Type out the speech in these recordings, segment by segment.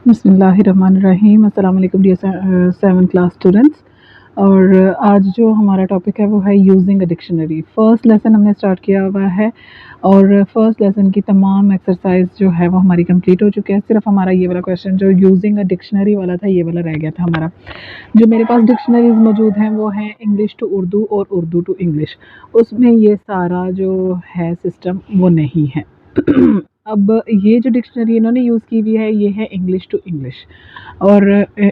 बिस्मिल्लाहिर्रहमानिर्रहीम। अस्सलाम वालेकुम डियर 7th क्लास स्टूडेंट्स। और आज जो हमारा टॉपिक है वो है using a dictionary. First lesson हमने स्टार्ट किया हुआ है और फ़र्स्ट लेसन की तमाम एक्सरसाइज जो है वो हमारी कंप्लीट हो चुकी है। सिर्फ हमारा ये वाला क्वेश्चन जो यूजिंग अ डिक्शनरी वाला था, ये वाला रह गया था हमारा। जो मेरे पास डिक्शनरीज मौजूद हैं वो हैं इंग्लिश टू उर्दू और उर्दू टू इंग्लिश। उसमें ये सारा जो है सिस्टम वो नहीं है। अब ये जो डिक्शनरी इन्होंने यूज़ की हुई है ये है इंग्लिश टू इंग्लिश। और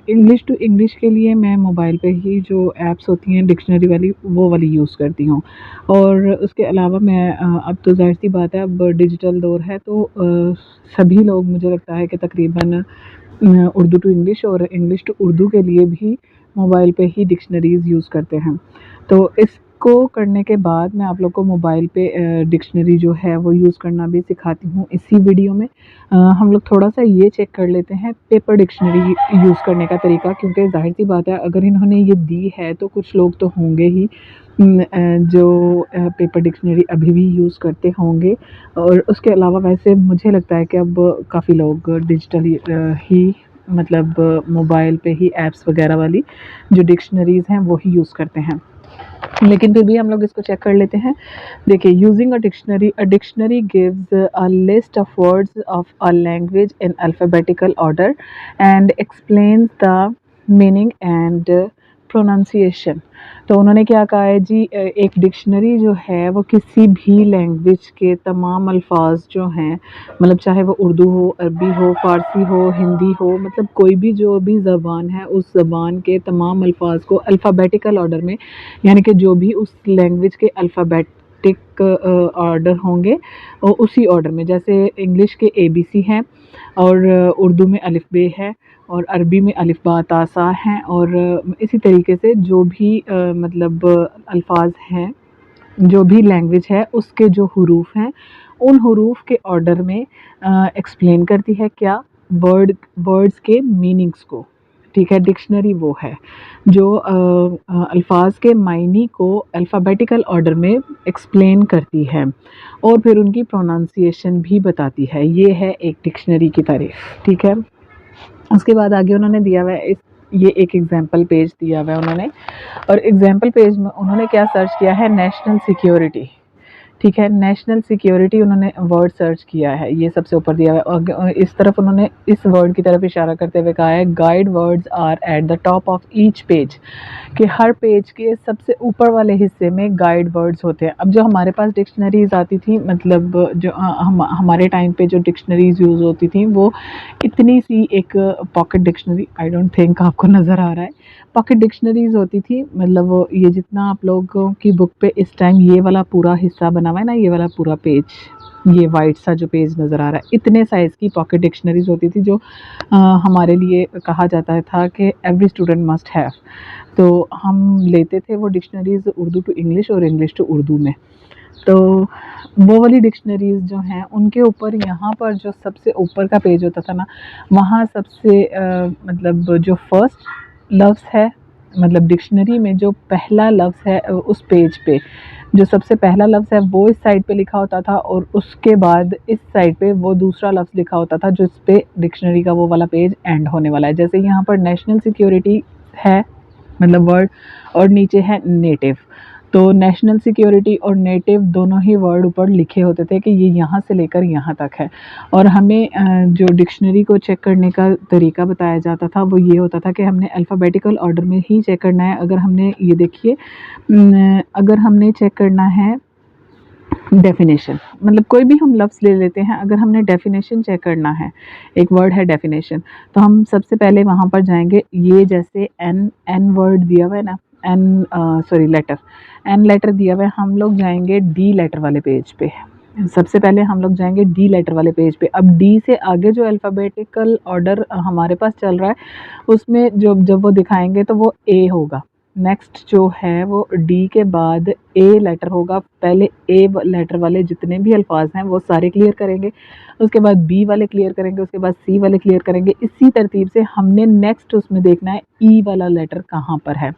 इंग्लिश टू इंग्लिश के लिए मैं मोबाइल पे ही जो ऐप्स होती हैं डिक्शनरी वाली वो वाली यूज़ करती हूँ। और उसके अलावा मैं अब तो ज़ाहिर-सी बात है, अब डिजिटल दौर है तो सभी लोग मुझे लगता है कि तकरीबन उर्दू टू इंग्लिश और इंग्लिश टू उर्दू के लिए भी मोबाइल पे ही डिक्शनरीज़ यूज़ करते हैं। तो इसको करने के बाद मैं आप लोग को मोबाइल पे डिक्शनरी जो है वो यूज़ करना भी सिखाती हूँ इसी वीडियो में। हम लोग थोड़ा-सा ये चेक कर लेते हैं पेपर डिक्शनरी यूज़ करने का तरीका, क्योंकि ज़ाहिर-सी बात है अगर इन्होंने ये दी है तो कुछ लोग तो होंगे ही जो पेपर डिक्शनरी अभी भी यूज़ करते होंगे। और उसके अलावा वैसे मुझे लगता है कि अब काफ़ी लोग डिजिटली ही मतलब मोबाइल पे ही ऐप्स वगैरह वाली जो डिक्शनरीज़ हैं वो ही यूज़ करते हैं। लेकिन फिर भी हम लोग इसको चेक कर लेते हैं। देखिए, using a dictionary gives a list of words of a language in alphabetical order and explains the meaning and pronunciation. तो उन्होंने क्या कहा है जी, एक डिक्शनरी जो है वो किसी भी लैंग्वेज के तमाम अल्फाज जो हैं, मतलब चाहे वो उर्दू हो, अरबी हो, फ़ारसी हो, हिंदी हो, मतलब कोई भी जो भी ज़बान है उस ज़बान के तमाम अल्फाज को अल्फ़ाबेटिकल ऑर्डर में, यानी कि जो भी उस लैंग्वेज के अल्फ़ाबेटिक ऑर्डर होंगे उसी ऑर्डर में, जैसे इंग्लिश के ABC हैं और उर्दू में अलिफ बे है और अरबी में अलिफ बा ता सा हैं, और इसी तरीके से जो भी मतलब अल्फाज हैं, जो भी लैंग्वेज है उसके जो हरूफ हैं उन हरूफ के ऑर्डर में एक्सप्लेन करती है क्या, वर्ड्स के मीनिंग्स को। ठीक है, डिक्शनरी वो है जो अल्फाज के मायनी को अल्फ़ाबेटिकल ऑर्डर में एक्सप्लेन करती है और फिर उनकी प्रोनाउंसिएशन भी बताती है। ये है एक डिक्शनरी की तारीफ़। ठीक है, उसके बाद आगे उन्होंने दिया हुआ है ये एक एग्जाम्पल पेज दिया हुआ है उन्होंने, और एग्जाम्पल पेज में उन्होंने क्या सर्च किया है, नेशनल सिक्योरिटी। ठीक है, नेशनल सिक्योरिटी उन्होंने वर्ड सर्च किया है, ये सबसे ऊपर दिया हुआ है। और इस तरफ उन्होंने इस वर्ड की तरफ इशारा करते हुए कहा है, guide words are at the top of each page, कि हर पेज के सबसे ऊपर वाले हिस्से में गाइड वर्ड्स होते हैं। अब जो हमारे पास डिक्शनरीज आती थी, मतलब जो हमारे टाइम पे जो डिक्शनरीज यूज़ होती थी वो इतनी सी एक pocket dictionary, I don't think आपको नज़र आ रहा है, पॉकेट डिक्शनरीज होती थी। मतलब वो ये जितना आप लोगों की बुक पे इस टाइम ये वाला पूरा हिस्सा बना हुआ है ना, ये वाला पूरा पेज, ये वाइट सा जो पेज नज़र आ रहा है, इतने साइज़ की पॉकेट डिक्शनरीज होती थी जो हमारे लिए कहा जाता था कि एवरी स्टूडेंट मस्ट हैव। तो हम लेते थे वो डिक्शनरीज़ उर्दू टू इंग्लिश और इंग्लिश टू उर्दू में। तो वो वाली डिक्शनरीज़ जो हैं उनके ऊपर यहाँ पर जो सबसे ऊपर का पेज होता था ना, वहाँ सबसे मतलब जो फर्स्ट लफ्ज़ है, मतलब डिक्शनरी में जो पहला लफ्ज़ है उस पेज पे जो सबसे पहला लफ्ज़ है वो इस साइड पे लिखा होता था, और उसके बाद इस साइड पे वो दूसरा लफ्ज़ लिखा होता था जिस पे डिक्शनरी का वो वाला पेज एंड होने वाला है। जैसे यहाँ पर नेशनल सिक्योरिटी है, मतलब वर्ड, और नीचे है नेटिव। तो नेशनल सिक्योरिटी और नेटिव दोनों ही वर्ड ऊपर लिखे होते थे कि ये यहाँ से लेकर यहाँ तक है। और हमें जो डिक्शनरी को चेक करने का तरीका बताया जाता था वो ये होता था कि हमने अल्फ़ाबेटिकल ऑर्डर में ही चेक करना है। अगर हमने ये देखिए, अगर हमने चेक करना है डेफिनेशन, मतलब कोई भी हम लफ्ज़ ले लेते हैं, अगर हमने डेफिनेशन चेक करना है, एक वर्ड है डेफिनेशन, तो हम सबसे पहले वहाँ पर जाएंगे। ये जैसे एन वर्ड दिया हुआ है ना, N sorry letter, N letter दिया हुआ है, हम लोग जाएंगे डी लेटर वाले पेज पे। सबसे पहले हम लोग जाएंगे डी लेटर वाले पेज पे। अब डी से आगे जो अल्फ़ाबेटिकल ऑर्डर हमारे पास चल रहा है उसमें जब वो दिखाएंगे तो वो ए होगा। नेक्स्ट जो है वो डी के बाद ए लेटर होगा, पहले ए लेटर वाले जितने भी अल्फाज हैं वो सारे क्लियर करेंगे, उसके बाद बी वाले क्लियर करेंगे, उसके बाद सी वाले क्लियर करेंगे। इसी तरतीब से हमने नेक्स्ट उसमें देखना है ई वाला लेटर कहाँ पर है।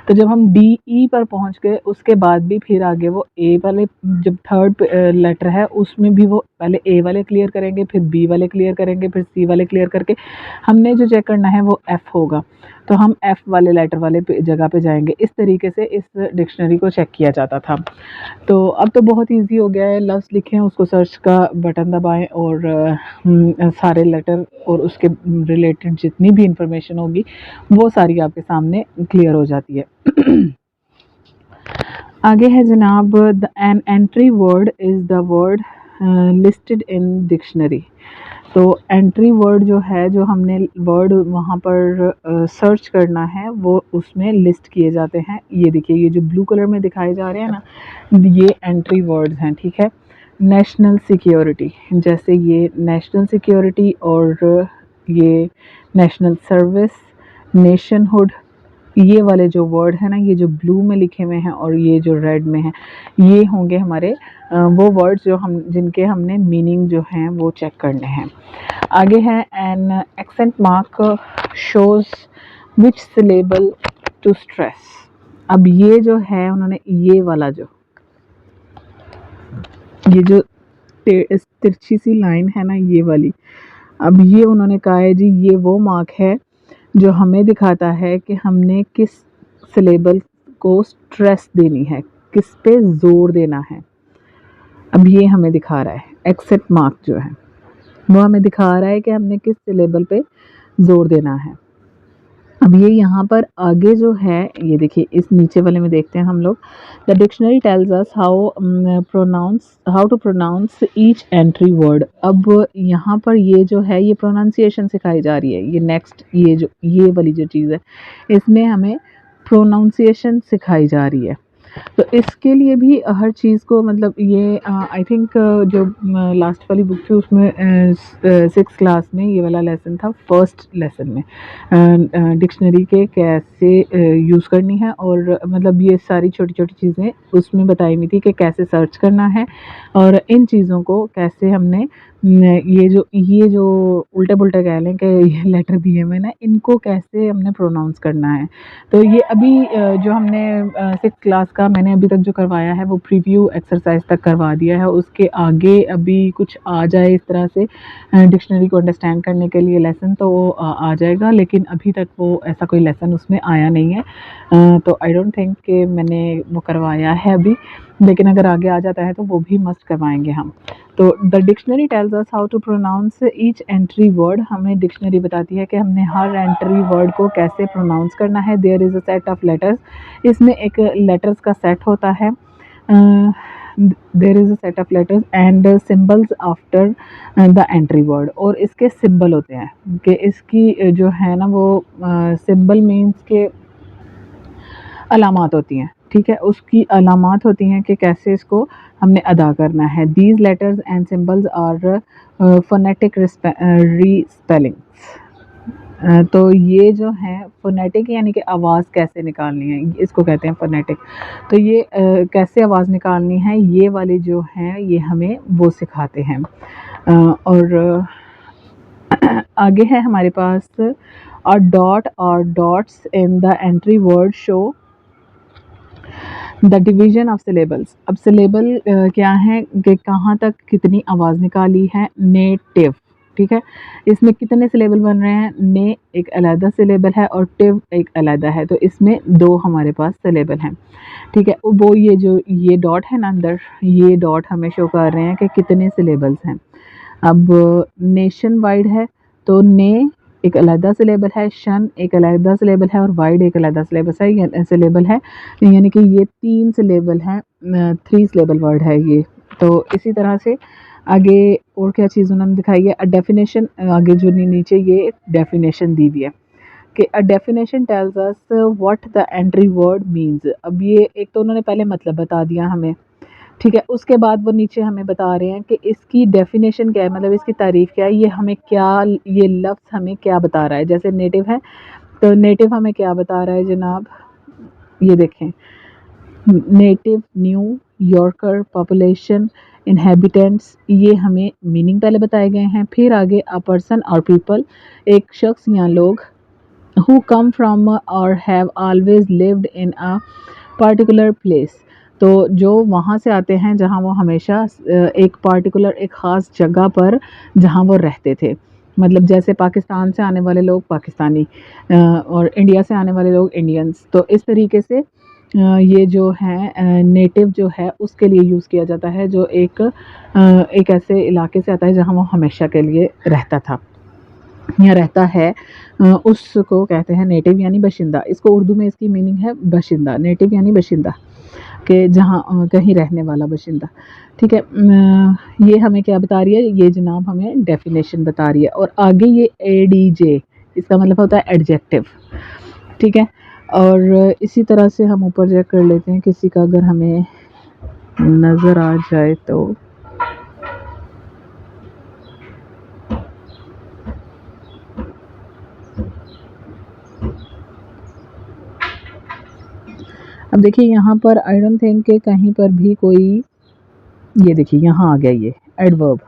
तो जब हम डी ई पर पहुंच गए उसके बाद भी फिर आगे वो ए वाले, जब थर्ड लेटर है उसमें भी वो पहले ए वाले क्लियर करेंगे, फिर बी वाले क्लियर करेंगे, फिर सी वाले क्लियर करके हमने जो चेक करना है वो एफ़ होगा। तो हम एफ़ वाले लेटर वाले जगह पे जाएंगे। इस तरीके से इस डिक्शनरी को चेक किया जाता था। तो अब तो बहुत ईजी हो गया है, लफ्ज़ लिखें, उसको सर्च का बटन दबाएं और सारे लेटर और उसके रिलेटेड जितनी भी इंफॉर्मेशन होगी वो सारी आपके सामने क्लियर हो जाती है। आगे है जनाब, an entry word is the word listed in dictionary. तो एंट्री वर्ड जो है, जो हमने वर्ड वहाँ पर सर्च करना है वो उसमें लिस्ट किए जाते हैं। ये देखिए, ये जो ब्लू कलर में दिखाए जा रहे हैं ना, ये एंट्री वर्ड्स हैं, ठीक है। नेशनल सिक्योरिटी, जैसे ये नेशनल सिक्योरिटी और ये नेशनल सर्विस, नेशनहुड, ये वाले जो वर्ड है ना, ये जो ब्लू में लिखे हुए हैं और ये जो रेड में है, ये होंगे हमारे वो वर्ड्स जो हम जिनके हमने मीनिंग जो हैं वो चेक करने हैं। आगे है an accent mark shows which syllable to stress. अब ये जो है उन्होंने ये वाला ये जो तिरछी सी लाइन है ना, ये वाली, अब ये उन्होंने कहा है जी ये वो मार्क है जो हमें दिखाता है कि हमने किस सिलेबल को स्ट्रेस देनी है, किस पे जोर देना है। अब ये हमें दिखा रहा है, एक्सेंट मार्क जो है वो हमें दिखा रहा है कि हमने किस सिलेबल पे जोर देना है। अब ये यहाँ पर आगे जो है, ये देखिए इस नीचे वाले में देखते हैं हम लोग। The dictionary tells us how to pronounce each entry word. अब यहाँ पर ये जो है ये प्रोनाउंसिएशन सिखाई जा रही है। ये नेक्स्ट ये वाली जो चीज़ है इसमें हमें प्रोनाउंसिएशन सिखाई जा रही है। तो इसके लिए भी हर चीज़ को, मतलब ये आई थिंक जो लास्ट वाली बुक थी उसमें 6th क्लास में ये वाला लेसन था, फर्स्ट लेसन में डिक्शनरी के कैसे यूज़ करनी है, और मतलब ये सारी छोटी छोटी चीज़ें उसमें बताई हुई थी कि कैसे सर्च करना है और इन चीज़ों को कैसे हमने ये जो उल्टे पुल्टे कह लें कि ये लेटर दिए हुए ना, इनको कैसे हमने प्रोनाउंस करना है। तो ये अभी जो हमने 6th क्लास का मैंने अभी तक जो करवाया है वो प्रीव्यू एक्सरसाइज तक करवा दिया है। उसके आगे अभी कुछ आ जाए इस तरह से डिक्शनरी को अंडरस्टैंड करने के लिए लेसन, तो वो आ जाएगा, लेकिन अभी तक वो ऐसा कोई लेसन उसमें आया नहीं है। तो आई डोंट थिंक कि मैंने वो करवाया है अभी, लेकिन अगर आगे आ जाता है तो वो भी मस्ट करवाएंगे हम। तो the dictionary tells us how to pronounce each entry word. हमें डिक्शनरी बताती है कि हमने हर एंट्री वर्ड को कैसे प्रोनाउंस करना है। There is a set of letters, इसमें एक लेटर्स का सेट होता है। There is a set of letters and symbols after the entry word, और इसके सिंबल होते हैं कि इसकी जो है ना वो सिंबल मीन्स के अलामात होती हैं, ठीक है, उसकी अलामात होती हैं कि कैसे इसको हमने अदा करना है। These letters and symbols are phonetic respellings. तो ये जो है फोनेटिक यानी कि आवाज़ कैसे निकालनी है, इसको कहते हैं फोनेटिक। तो ये कैसे आवाज़ निकालनी है, ये वाली जो है ये हमें वो सिखाते हैं। और आगे है हमारे पास a dot or dots in the entry word show the division of syllables. अब सिलेबल क्या है कि कहाँ तक कितनी आवाज़ निकाली है। नेटिव, ठीक है, इसमें कितने सिलेबल बन रहे हैं। ने एक अलहदा सिलेबल है और टिव एक अलहदा है, तो इसमें 2 हमारे पास सिलेबल हैं, ठीक है। वो ये जो ये डॉट है ना अंदर, ये डॉट हमें शो कर रहे हैं कि कितने सिलेबल्स हैं। अब नेशन वाइड है तो ने एक अलहदा सिलेबल है, शन एक अलहदा सिलेबल है और वाइड एक अलहदा सिलेबल है, यानी कि ये 3 सिलेबल हैं, 3 सिलेबल वर्ड है ये। तो इसी तरह से आगे और क्या चीज़ उन्होंने दिखाई है। डेफिनेशन, आगे जो नीचे ये डेफिनेशन दी हुई है कि a definition tells us what the entry word means. अब ये एक तो उन्होंने पहले मतलब बता दिया हमें, ठीक है, उसके बाद वो नीचे हमें बता रहे हैं कि इसकी डेफिनेशन क्या है, मतलब इसकी तारीफ़ क्या है, ये हमें क्या, ये लफ्ज़ हमें क्या बता रहा है। जैसे नेटिव है तो नेटिव हमें क्या बता रहा है जनाब, ये देखें, native, new, yorker, population, inhabitants, ये हमें मीनिंग पहले बताए गए हैं। फिर आगे अ पर्सन और पीपल, एक शख्स या लोग। हु कम फ्रॉम और have always lived in a particular place, तो जो वहाँ से आते हैं जहाँ वो हमेशा एक पर्टिकुलर एक ख़ास जगह पर जहाँ वो रहते थे। मतलब जैसे पाकिस्तान से आने वाले लोग पाकिस्तानी, और इंडिया से आने वाले लोग इंडियंस। तो इस तरीके से ये जो है नेटिव जो है उसके लिए यूज़ किया जाता है, जो एक ऐसे इलाके से आता है जहाँ वो हमेशा के लिए रहता था या रहता है। उसको कहते हैं नेटिव यानी बाशिंदा। इसको उर्दू में इसकी मीनिंग है बाशिंदा, नेटिव यानी बाशिंदा, के जहाँ कहीं रहने वाला बाशिंदा। ठीक है। ये हमें क्या बता रही है, ये जनाब हमें डेफिनेशन बता रही है। और आगे ये एडीजे, इसका मतलब होता है एडजेक्टिव। ठीक है। और इसी तरह से हम ऊपर चेक कर लेते हैं, किसी का अगर हमें नज़र आ जाए तो। अब देखिए यहाँ पर आई डोंट थिंक कि कहीं पर भी कोई, ये देखिए यहाँ आ गया ये एडवर्ब।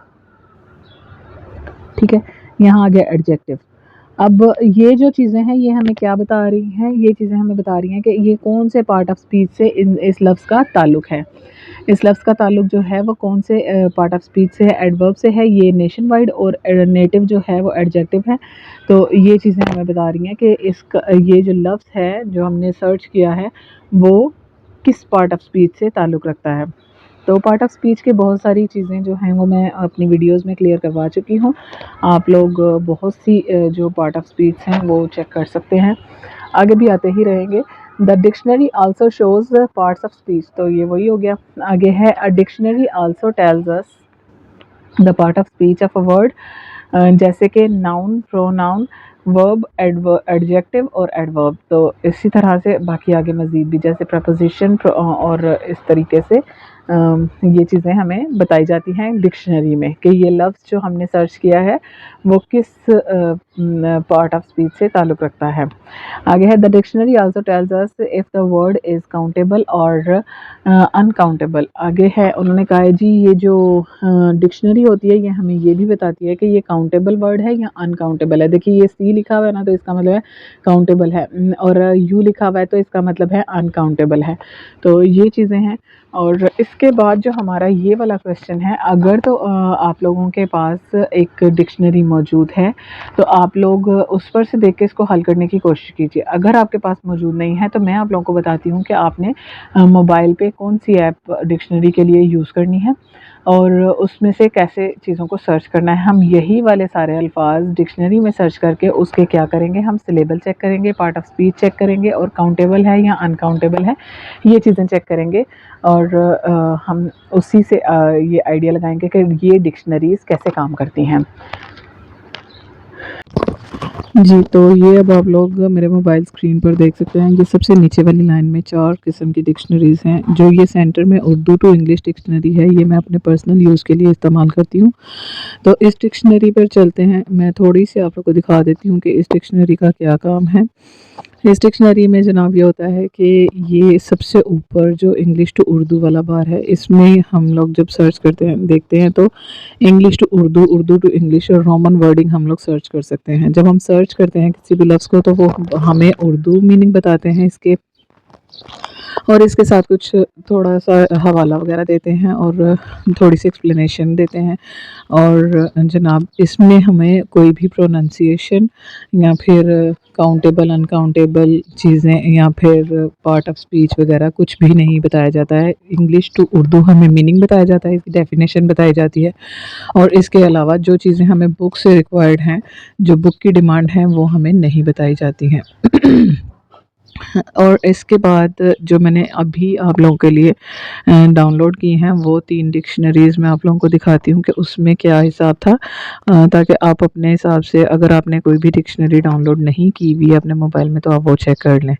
ठीक है, यहाँ आ गया एडजेक्टिव। अब ये जो चीज़ें हैं ये हमें क्या बता रही हैं, ये चीज़ें हमें बता रही हैं कि ये कौन से पार्ट ऑफ स्पीच से इस लफ्ज़ का ताल्लुक़ है। इस लफ्ज़ का ताल्लुक़ जो है वो कौन से पार्ट ऑफ स्पीच से है, एडवर्ब से है। ये नेशन वाइड और नेटिव जो है वो एडजेक्टिव है। तो ये चीज़ें हमें बता रही हैं कि इसका ये जो लफ्ज़ है जो हमने सर्च किया है वो किस पार्ट ऑफ स्पीच से ताल्लुक़ रखता है। तो पार्ट ऑफ स्पीच के बहुत सारी चीज़ें जो हैं वो मैं अपनी वीडियोज़ में क्लियर करवा चुकी हूँ। आप लोग बहुत सी जो पार्ट ऑफ स्पीच हैं वो चेक कर सकते हैं, आगे भी आते ही रहेंगे। The dictionary also shows parts of speech, तो ये वही हो गया। आगे है a dictionary also tells us the part of speech of a word, जैसे कि नाउन, प्रोनाउन, वर्ब, एडजेक्टिव और एडवर्ब। तो इसी तरह से बाकी आगे मज़ीद भी जैसे प्रपोजिशन और इस तरीके से ये चीज़ें हमें बताई जाती हैं डिक्शनरी में कि ये लफ्ज़ जो हमने सर्च किया है वो किस पार्ट ऑफ स्पीच से ताल्लुक़ रखता है। आगे है the dictionary also tells us if the word is countable और अनकाउंटेबल। आगे है उन्होंने कहा है जी ये जो डिक्शनरी होती है ये हमें ये भी बताती है कि ये काउंटेबल वर्ड है या अनकाउंटेबल है। देखिए ये सी लिखा हुआ है ना, तो इसका मतलब है काउंटेबल है, और यू लिखा हुआ है तो इसका मतलब है अनकाउंटेबल है। तो ये चीज़ें हैं। और इसके बाद जो हमारा ये वाला क्वेश्चन है, अगर तो आप लोगों के पास एक डिक्शनरी मौजूद है तो आप लोग उस पर से देख के इसको हल करने की कोशिश कीजिए। अगर आपके पास मौजूद नहीं है तो मैं आप लोगों को बताती हूँ कि आपने मोबाइल पे कौन सी ऐप डिक्शनरी के लिए यूज़ करनी है और उसमें से कैसे चीज़ों को सर्च करना है। हम यही वाले सारे अल्फाज डिक्शनरी में सर्च करके उसके क्या करेंगे, हम सिलेबल चेक करेंगे, पार्ट ऑफ स्पीच चेक करेंगे और काउंटेबल है या अनकाउंटेबल है ये चीज़ें चेक करेंगे। और हम उसी से ये आइडिया लगाएंगे कि ये डिक्शनरीज़ कैसे काम करती हैं। जी, तो ये अब आप लोग मेरे मोबाइल स्क्रीन पर देख सकते हैं, ये सबसे नीचे वाली लाइन में 4 किस्म की डिक्शनरीज़ हैं। जो ये सेंटर में उर्दू टू इंग्लिश डिक्शनरी है, ये मैं अपने पर्सनल यूज़ के लिए इस्तेमाल करती हूँ। तो इस डिक्शनरी पर चलते हैं, मैं थोड़ी सी आप लोग को दिखा देती हूँ कि इस डिक्शनरी का क्या काम है। इस डिक्शनरी में जनाब ये होता है कि ये सबसे ऊपर जो इंग्लिश टू उर्दू वाला बार है, इसमें हम लोग जब सर्च करते हैं देखते हैं तो English to Urdu, Urdu to English और रोमन वर्डिंग हम लोग सर्च कर सकते हैं। जब हम सर्च करते हैं किसी भी लफ्ज़ को तो वो हमें उर्दू मीनिंग बताते हैं इसके, और इसके साथ कुछ थोड़ा सा हवाला वगैरह देते हैं और थोड़ी सी एक्सप्लेनेशन देते हैं। और जनाब इसमें हमें कोई भी प्रोनंसिएशन या फिर काउंटेबल अनकाउंटेबल चीज़ें या फिर पार्ट ऑफ स्पीच वगैरह कुछ भी नहीं बताया जाता है। इंग्लिश टू उर्दू हमें मीनिंग बताया जाता है, इसकी डेफिनेशन बताई जाती है, और इसके अलावा जो चीज़ें हमें बुक से रिक्वायर्ड हैं, जो बुक की डिमांड है वो हमें नहीं बताई जाती हैं। और इसके बाद जो मैंने अभी आप लोगों के लिए डाउनलोड की हैं वो 3 डिक्शनरीज़ मैं आप लोगों को दिखाती हूँ कि उसमें क्या हिसाब था, ताकि आप अपने हिसाब से अगर आपने कोई भी डिक्शनरी डाउनलोड नहीं की हुई है अपने मोबाइल में तो आप वो चेक कर लें।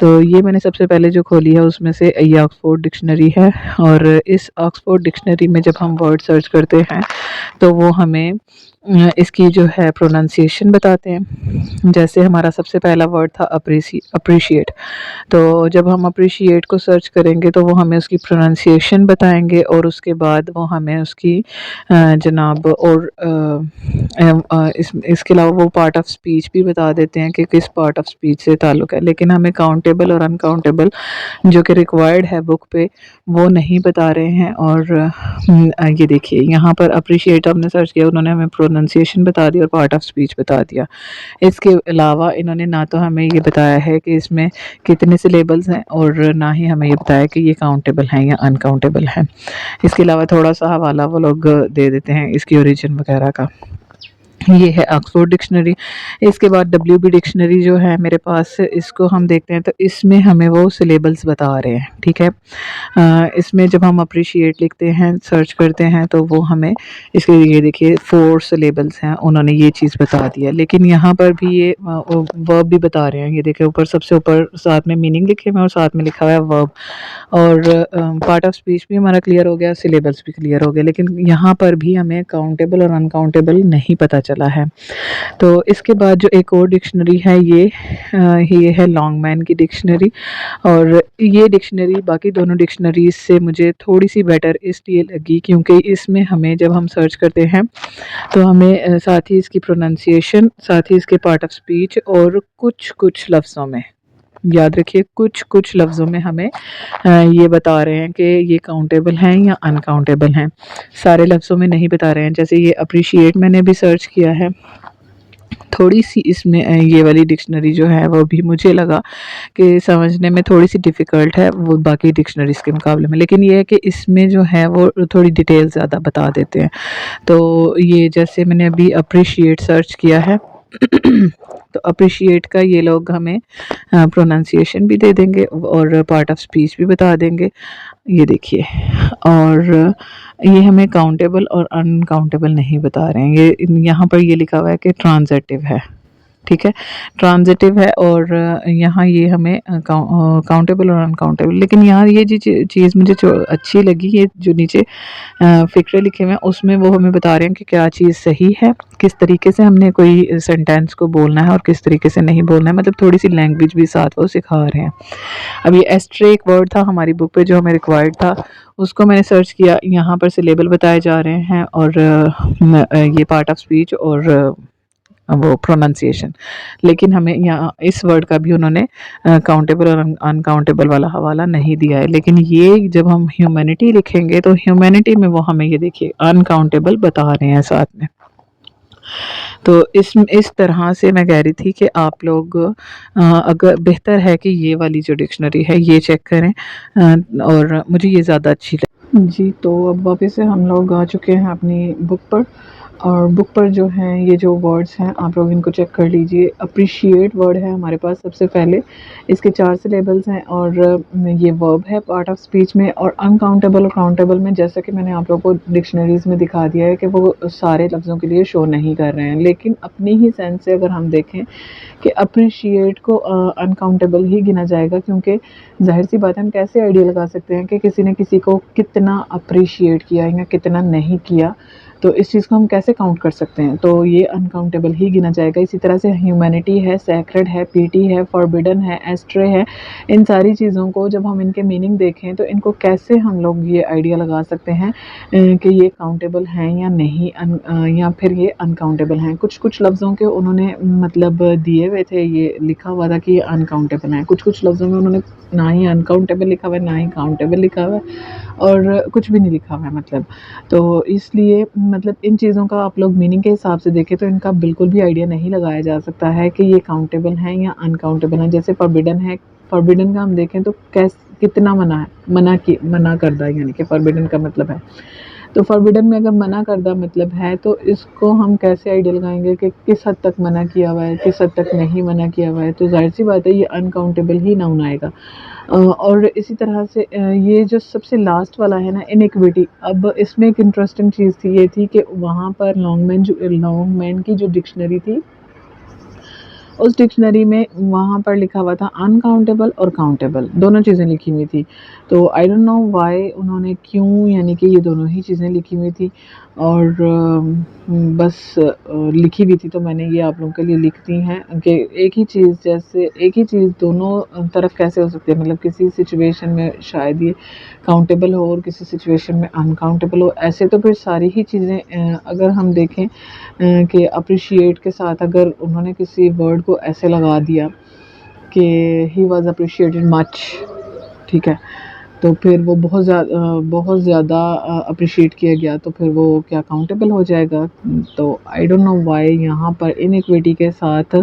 तो ये मैंने सबसे पहले जो खोली है उसमें से ये ऑक्सफोर्ड डिक्शनरी है, और इस ऑक्सफोर्ड डिक्शनरी में जब हम वर्ड सर्च करते हैं तो वो हमें इसकी जो है प्रोनाउंसिएशन बताते हैं। जैसे हमारा सबसे पहला वर्ड था अप्रिशिएट। तो जब हम अप्रिशिएट को सर्च करेंगे तो वो हमें उसकी प्रोनाउंसिएशन बताएंगे और उसके बाद वो हमें उसकी जनाब और इसके अलावा वो पार्ट ऑफ स्पीच भी बता देते हैं कि किस पार्ट ऑफ स्पीच से ताल्लुक़ है। लेकिन हमें काउंटेबल और अनकाउंटेबल जो कि रिक्वायर्ड है बुक पे, वो नहीं बता रहे हैं। और ये देखिए यहाँ पर अप्रिशिएट हमने सर्च किया, उन्होंने हमें प्रोनाउंसिएशन बता दी और पार्ट ऑफ स्पीच बता दिया। इसके अलावा इन्होंने ना तो हमें ये बताया है कि इसमें कितने सिलेबल्स हैं और ना ही हमें ये बताया कि ये काउंटेबल हैं या अनकाउंटेबल हैं। इसके अलावा थोड़ा सा हवाला वो लोग दे देते हैं इसकी ओरिजिन वगैरह का। ये है ऑक्सफोर्ड डिक्शनरी। इसके बाद डब्ल्यूबी डिक्शनरी जो है मेरे पास, इसको हम देखते हैं तो इसमें हमें वो सिलेबल्स बता रहे हैं, ठीक है। इसमें जब हम अप्रिशिएट लिखते हैं, सर्च करते हैं, तो वो हमें इसके ये देखिए 4 सिलेबल्स हैं, उन्होंने ये चीज़ बता दिया। लेकिन यहाँ पर भी ये वर्ब भी बता रहे हैं। ये देखिए ऊपर सबसे ऊपर साथ में मीनिंग लिखे हुए हैं और साथ में लिखा हुआ है वर्ब। और पार्ट ऑफ स्पीच भी हमारा क्लियर हो गया, सिलेबल्स भी क्लियर हो गए। लेकिन यहाँ पर भी हमें काउंटेबल और अनकाउंटेबल नहीं पता चला है। तो इसके बाद जो एक और डिक्शनरी है ये है लॉन्गमैन की डिक्शनरी। और ये डिक्शनरी बाकी दोनों डिक्शनरीज से मुझे थोड़ी सी बेटर इसलिए लगी क्योंकि इसमें हमें जब हम सर्च करते हैं तो हमें साथ ही इसकी प्रोनाउंसिएशन, साथ ही इसके पार्ट ऑफ स्पीच और कुछ कुछ लफ्ज़ों में, याद रखिए कुछ कुछ लफ्ज़ों में हमें ये बता रहे हैं कि ये काउंटेबल हैं या अनकाउंटेबल हैं। सारे लफ्ज़ों में नहीं बता रहे हैं। जैसे ये अप्रिशिएट मैंने भी सर्च किया है, थोड़ी सी इसमें ये वाली डिक्शनरी जो है वो भी मुझे लगा कि समझने में थोड़ी सी डिफ़िकल्ट है वो बाकी डिक्शनरीज़ के मुकाबले में। लेकिन ये है कि इसमें जो है वो थोड़ी डिटेल ज़्यादा बता देते हैं। तो ये जैसे मैंने अभी अप्रिशिएट सर्च किया है तो अप्रिशिएट का ये लोग हमें प्रोनाउंसिएशन भी दे देंगे और पार्ट ऑफ स्पीच भी बता देंगे। ये देखिए, और ये हमें काउंटेबल और अनकाउंटेबल नहीं बता रहे हैं। ये यहाँ पर ये लिखा हुआ है कि ट्रांज़िटिव है, ठीक है, ट्रांज़िटिव है। और यहाँ ये हमें काउंटेबल और अनकाउंटेबल। लेकिन यहाँ ये जी चीज़ मुझे जो अच्छी लगी, ये जो नीचे फ़िक्रे लिखे हुए हैं उसमें वो हमें बता रहे हैं कि क्या चीज़ सही है, किस तरीके से हमने कोई सेंटेंस को बोलना है और किस तरीके से नहीं बोलना है। मतलब थोड़ी सी लैंग्वेज भी साथ वो सिखा रहे हैं। अब ये एस्ट्रे एक वर्ड था हमारी बुक पे जो हमें रिक्वायर्ड था, उसको मैंने सर्च किया। यहाँ पर सिलेबल बताए जा रहे हैं और ये पार्ट ऑफ स्पीच और वो प्रोनाउंसिएशन। लेकिन हमें यहाँ इस वर्ड का भी उन्होंने काउंटेबल और अनकाउंटेबल वाला हवाला नहीं दिया है। लेकिन ये जब हम ह्यूमैनिटी लिखेंगे तो ह्यूमैनिटी में वो हमें ये देखिए अनकाउंटेबल बता रहे हैं साथ में। तो इस तरह से मैं कह रही थी कि आप लोग अगर बेहतर है कि ये वाली जो डिक्शनरी है ये चेक करें और मुझे ये ज़्यादा अच्छी लगी जी। तो अब वापस से हम लोग आ चुके हैं अपनी बुक पर, और बुक पर जो हैं ये जो वर्ड्स हैं आप लोग इनको चेक कर लीजिए। अप्रिशिएट वर्ड है हमारे पास सबसे पहले, इसके 4 सिलेबल्स हैं और ये वर्ब है पार्ट ऑफ स्पीच में। और अनकाउंटेबल और काउंटेबल में जैसा कि मैंने आप लोगों को डिक्शनरीज़ में दिखा दिया है कि वो सारे लफ्ज़ों के लिए शो नहीं कर रहे हैं। लेकिन अपनी ही सेंस से अगर हम देखें कि अप्रिशिएट को अनकाउंटेबल ही गिना जाएगा, क्योंकि ज़ाहिर सी बात है हम कैसे आइडिया लगा सकते हैं कि किसी ने किसी को कितना अप्रिशिएट किया या कितना नहीं किया, तो इस चीज़ को हम कैसे काउंट कर सकते हैं। तो ये अनकाउंटेबल ही गिना जाएगा। इसी तरह से ह्यूमैनिटी है, सैक्रेड है, पीटी है, फॉरबिडन है, एस्ट्रे है। इन सारी चीज़ों को जब हम इनके मीनिंग देखें तो इनको कैसे हम लोग ये आइडिया लगा सकते हैं कि ये काउंटेबल हैं या नहीं, या फिर ये अनकाउंटेबल हैं। कुछ कुछ लफ्ज़ों के उन्होंने मतलब दिए हुए थे, ये लिखा हुआ था कि ये अनकाउंटेबल हैं। कुछ कुछ लफ्ज़ों में उन्होंने ना ही अनकाउंटेबल लिखा हुआ है, ना ही काउंटेबल लिखा हुआ है, और कुछ भी नहीं लिखा हुआ है मतलब। तो इसलिए मतलब इन चीज़ों का आप लोग मीनिंग के हिसाब से देखें तो इनका बिल्कुल भी आइडिया नहीं लगाया जा सकता है कि ये काउंटेबल हैं या अनकाउंटेबल हैं। जैसे फॉरबिडन है, फॉरबिडन का हम देखें तो कितना मना है, मना करदा, यानी कि फॉरबिडन का मतलब है। तो फॉरबिडन में अगर मना करदा मतलब है तो इसको हम कैसे आइडिया लगाएंगे कि किस हद तक मना किया हुआ है, किस हद तक नहीं मना किया हुआ है। तो जाहिर सी बात है ये अनकाउंटेबल ही नाउन आएगा। और इसी तरह से ये जो सबसे लास्ट वाला है ना, इनइक्विटी। अब इसमें एक इंटरेस्टिंग चीज़ थी, ये थी कि वहाँ पर लॉन्गमैन की जो डिक्शनरी थी, उस डिक्शनरी में वहाँ पर लिखा हुआ था अनकाउंटेबल और काउंटेबल, दोनों चीज़ें लिखी हुई थी। तो आई डोंट नो व्हाई उन्होंने क्यों, यानी कि ये दोनों ही चीज़ें लिखी हुई थी। और बस लिखी भी थी, तो मैंने ये आप लोगों के लिए लिख दी हैं कि एक ही चीज़, जैसे एक ही चीज़ दोनों तरफ कैसे हो सकती है, मतलब किसी सिचुएशन में शायद ये काउंटेबल हो और किसी सिचुएशन में अनकाउंटेबल हो। ऐसे तो फिर सारी ही चीज़ें अगर हम देखें कि अप्रिशिएट के साथ अगर उन्होंने किसी वर्ड को ऐसे लगा दिया कि ही वाज़ अप्रिशिएटेड मच, ठीक है, तो फिर वो बहुत ज़्यादा अप्रिशिएट किया गया, तो फिर वो क्या काउंटेबल हो जाएगा? तो आई डोंट नो व्हाई यहाँ पर इनइक्विटी के साथ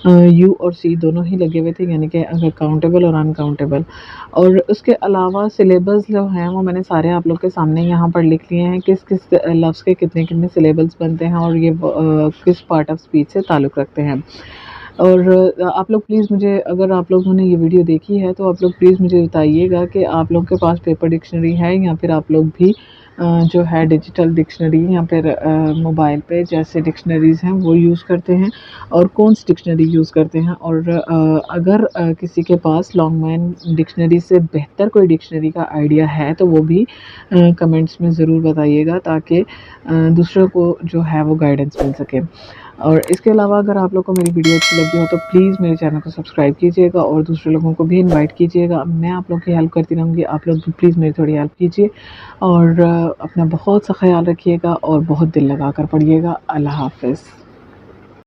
यू और सी दोनों ही लगे हुए थे, यानी कि अगर काउंटेबल और अनकाउंटेबल। और उसके अलावा सिलेबल्स जो हैं वो मैंने सारे आप लोग के सामने यहाँ पर लिख लिए हैं, किस किस लफ्ज़ के कितने कितने सिलेबल्स बनते हैं और ये किस पार्ट ऑफ स्पीच से ताल्लुक़ रखते हैं। और आप लोग प्लीज़ मुझे, अगर आप लोगों ने ये वीडियो देखी है तो आप लोग प्लीज़ मुझे बताइएगा कि आप लोग के पास पेपर डिक्शनरी है या फिर आप लोग भी जो है डिजिटल डिक्शनरी या फिर मोबाइल पे जैसे डिक्शनरीज़ हैं वो यूज़ करते हैं, और कौन सी डिक्शनरी यूज़ करते हैं। और अगर किसी के पास लॉन्गमैन डिक्शनरी से बेहतर कोई डिक्शनरी का आइडिया है तो वो भी कमेंट्स में ज़रूर बताइएगा, ताकि दूसरों को जो है वो गाइडेंस मिल सके। और इसके अलावा अगर आप लोग को मेरी वीडियो अच्छी लगी हो तो प्लीज़ मेरे चैनल को सब्सक्राइब कीजिएगा और दूसरे लोगों को भी इनवाइट कीजिएगा। मैं आप लोग की हेल्प करती रहूँगी, आप लोग भी प्लीज़ मेरी थोड़ी हेल्प कीजिए। और अपना बहुत सा ख्याल रखिएगा और बहुत दिल लगा कर पढ़िएगा। अल्लाह हाफ़िज़।